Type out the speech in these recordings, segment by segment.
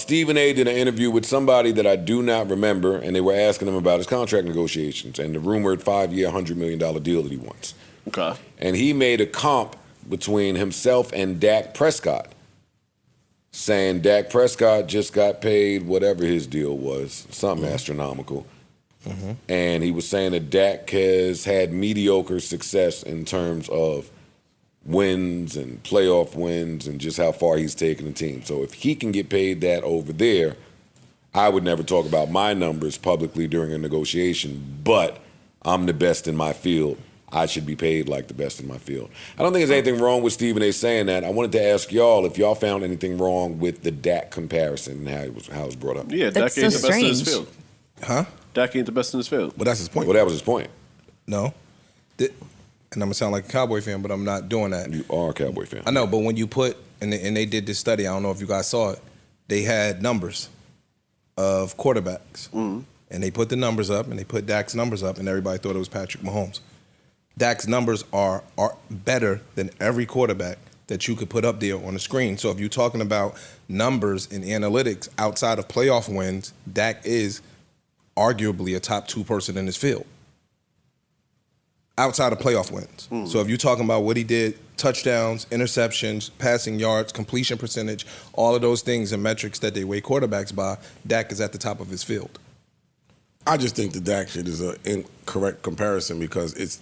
Stephen A. did an interview with somebody that I do not remember, and they were asking him about his contract negotiations and the rumored 5-year, $100 million deal that he wants. Okay. And he made a comp between himself and Dak Prescott, saying Dak Prescott just got paid whatever his deal was, something astronomical. Mm-hmm. And he was saying that Dak has had mediocre success in terms of wins and playoff wins and just how far he's taken the team. So if he can get paid that over there, I would never talk about my numbers publicly during a negotiation, but I'm the best in my field. I should be paid like the best in my field. I don't think there's anything wrong with Stephen A. saying that. I wanted to ask y'all if y'all found anything wrong with the Dak comparison and how it was brought up. Yeah, Dak ain't the best in his field. Huh? Dak ain't the best in his field. Well, that's his point. Well, that was his point. No. And I'm going to sound like a Cowboy fan, but I'm not doing that. You are a Cowboy fan. I know, but when you put, and they did this study, I don't know if you guys saw it, they had numbers of quarterbacks. Mm-hmm. And they put the numbers up, and they put Dak's numbers up, and everybody thought it was Patrick Mahomes. Dak's numbers are better than every quarterback that you could put up there on the screen. So if you're talking about numbers and analytics outside of playoff wins, Dak is arguably a top 2 person in his field. Outside of playoff wins. Mm. So if you're talking about what he did, touchdowns, interceptions, passing yards, completion percentage, all of those things and metrics that they weigh quarterbacks by, Dak is at the top of his field. I just think the Dak shit is an incorrect comparison because it's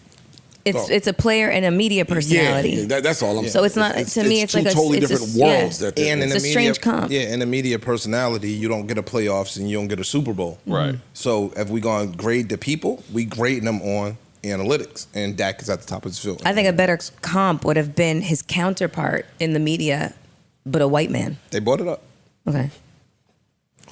a player and a media personality. Yeah, that's all I'm saying. So it's not, to me, it's two like totally different worlds. Yeah. That and it's a strange comp. Yeah, in the media personality, you don't get a playoffs and you don't get a Super Bowl. Right. So if we going to grade the people, we grade them on analytics, and Dak is at the top of his field. I think a better comp would have been his counterpart in the media, but a white man. They brought it up. Okay.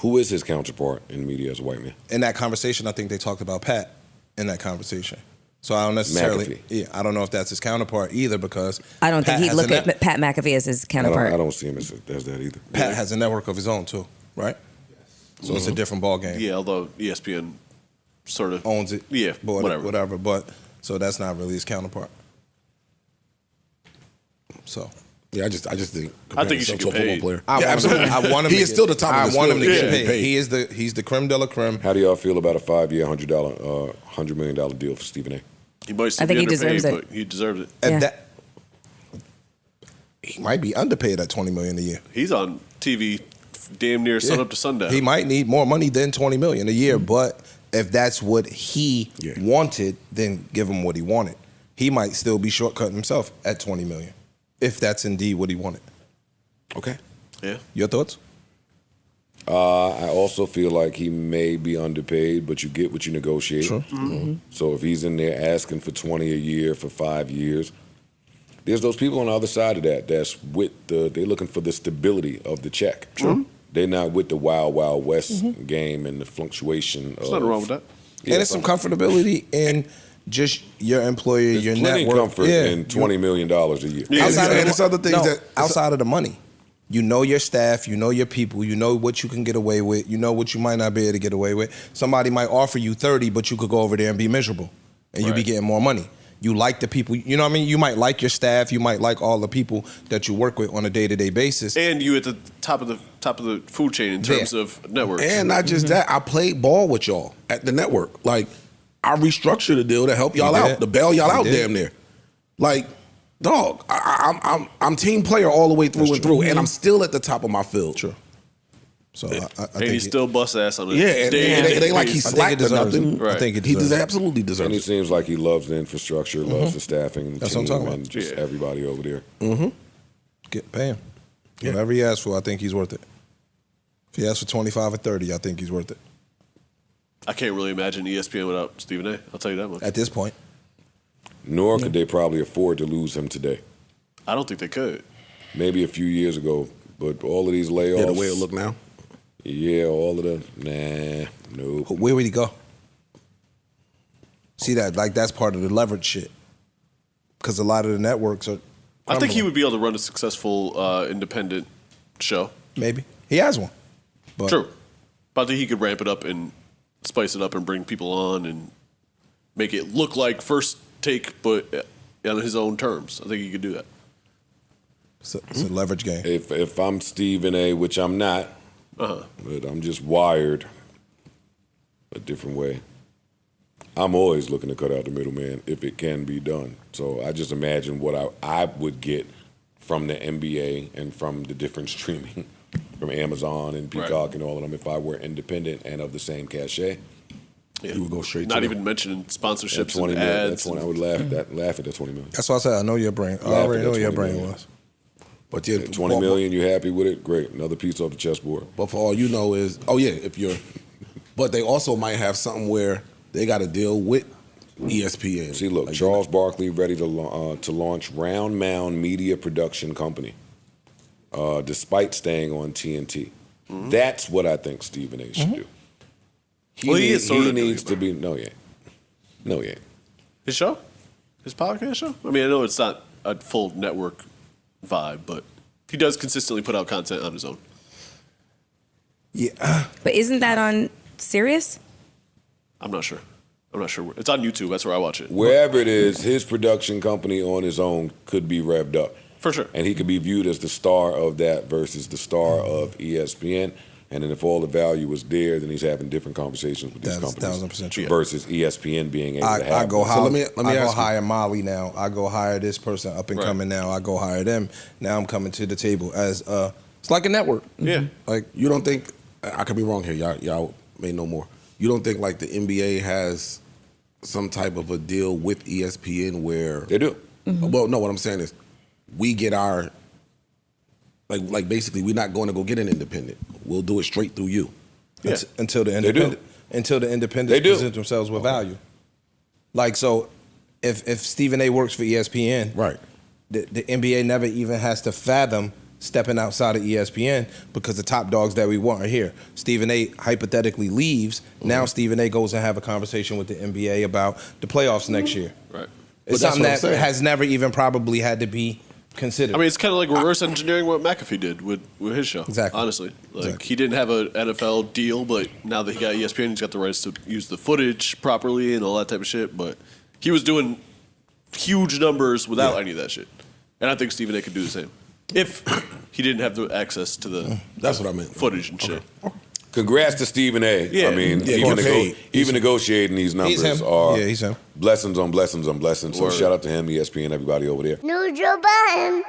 Who is his counterpart in the media as a white man? In that conversation, I think they talked about Pat in that conversation. So I don't necessarily, McAfee. I don't know if that's his counterpart either because I don't think he'd look at Pat McAfee as his counterpart. I don't see him as that either. Pat has a network of his own too, right? Yes. So it's a different ball game. Yeah, although ESPN sort of owns it. Yeah, whatever. But so that's not really his counterpart. So yeah, I just think. I think he should get paid. Player. Absolutely. I want him. He is still the top. I want him to get paid. paid. He's the creme de la creme. How do y'all feel about a 5-year, $100 million deal for Stephen A? He might still I think be he deserves underpaid, it. but he deserves it. Yeah. He might be underpaid at $20 million a year. He's on TV damn near sun up to sundown. He might need more money than $20 million a year, but if that's what he wanted, then give him what he wanted. He might still be shortcutting himself at $20 million, if that's indeed what he wanted. Okay. Yeah. Your thoughts? I also feel like he may be underpaid, but you get what you negotiate. Sure. Mm-hmm. So if he's in there asking for $20 a year for 5 years, there's those people on the other side of that that's they're looking for the stability of the check. Sure. They're not with the wild, wild west game and the fluctuation. There's nothing wrong with that. Yeah, and there's some comfortability in just your employer, your plenty network. Comfort in $20 million a year. Yeah. Outside of the money. You know your staff, you know your people, you know what you can get away with, you know what you might not be able to get away with. Somebody might offer you 30, but you could go over there and be miserable, and you'd be getting more money. You like the people, you know what I mean? You might like your staff, you might like all the people that you work with on a day-to-day basis. And you at the top of the food chain in terms of networks. And not just that, I played ball with y'all at the network. Like, I restructured the deal to help y'all out, to bail y'all out damn near. Like, dog, I'm team player all the way through and through, and I'm still at the top of my field. Sure. So I and think he still bust ass on it. Yeah, and it ain't like he slacked or nothing. Right. I think He absolutely deserves And it. it seems like he loves the infrastructure, loves the staffing, and the That's what I'm team, talking about. and just everybody over there. pay him. Whatever he asks for, I think he's worth it. If he asks for 25 or 30, I think he's worth it. I can't really imagine ESPN without Stephen A. I'll tell you that much. At this point. Nor could they probably afford to lose him today. I don't think they could. Maybe a few years ago, but all of these layoffs. Yeah, the way it look now. Yeah, all of the nope. Where would he go? See that? Like, that's part of the leverage shit. Because a lot of the networks are. I think he would be able to run a successful independent show. Maybe. He has one. But True. But I think he could ramp it up and spice it up and bring people on and make it look like First Take, but on his own terms. I think he could do that. It's a leverage game. If I'm Stephen A., which I'm not, But I'm just wired a different way. I'm always looking to cut out the middleman if it can be done. So I just imagine what I would get from the NBA and from the different streaming, from Amazon and Peacock and all of them, if I were independent and of the same cachet. Yeah. You would go straight Not to even mentioning sponsorships 20 and million. ads. That's when I would laugh at that 20 million. That's why I said I know your brain. I Laugh already at know that your 20 brain million. was. But yeah, 20 million, you happy with it? Great. Another piece off the chessboard. But for all you know is, if you're, but they also might have something where they got to deal with ESPN. See, look, Charles Barkley ready to launch Round Mound Media Production Company, despite staying on TNT. That's what I think Stephen A. should do. He needs to be. No, he ain't. No, he ain't. His show? His podcast show? I mean, I know it's not a full network vibe, but he does consistently put out content on his own. Yeah. But isn't that on Sirius? I'm not sure. It's on YouTube. That's where I watch it. Wherever it is, his production company on his own could be revved up. For sure. And he could be viewed as the star of that versus the star of ESPN. And then if all the value was there, then he's having different conversations with these companies 1,000% true. versus ESPN being able to have I go them. hire. So let me I go ask you. hire Molly now. I go hire this person up and coming now. I go hire them. Now I'm coming to the table as it's like a network. Yeah. Like, you don't think, I could be wrong here, y'all may know more. You don't think like the NBA has some type of a deal with ESPN where They do. Well, no, what I'm saying is we get our like basically we're not going to go get an independent. We'll do it straight through you. Yeah. Until the do. independents They do. present themselves with value. Like, so if Stephen A. works for ESPN, Right. the NBA never even has to fathom stepping outside of ESPN because the top dogs that we want are here. Stephen A. hypothetically leaves. Now Stephen A. goes and have a conversation with the NBA about the playoffs next year. Right. It's But that's something what I'm that saying. has never even probably had to be considered. I mean, it's kind of like reverse engineering what McAfee did with his show. Exactly. Honestly. Like, Exactly. he didn't have an NFL deal, but now that he got ESPN, he's got the rights to use the footage properly and all that type of shit. But he was doing huge numbers without any of that shit. And I think Stephen A. could do the same. If he didn't have the access to the That's what I meant. footage and shit. Congrats to Stephen A. Yeah. I mean, Yeah, even, he's paid. even negotiating these numbers him. are Yeah, he's him. blessings on blessings on blessings. So Word. shout out to him, ESPN, everybody over there. Neutral Budden.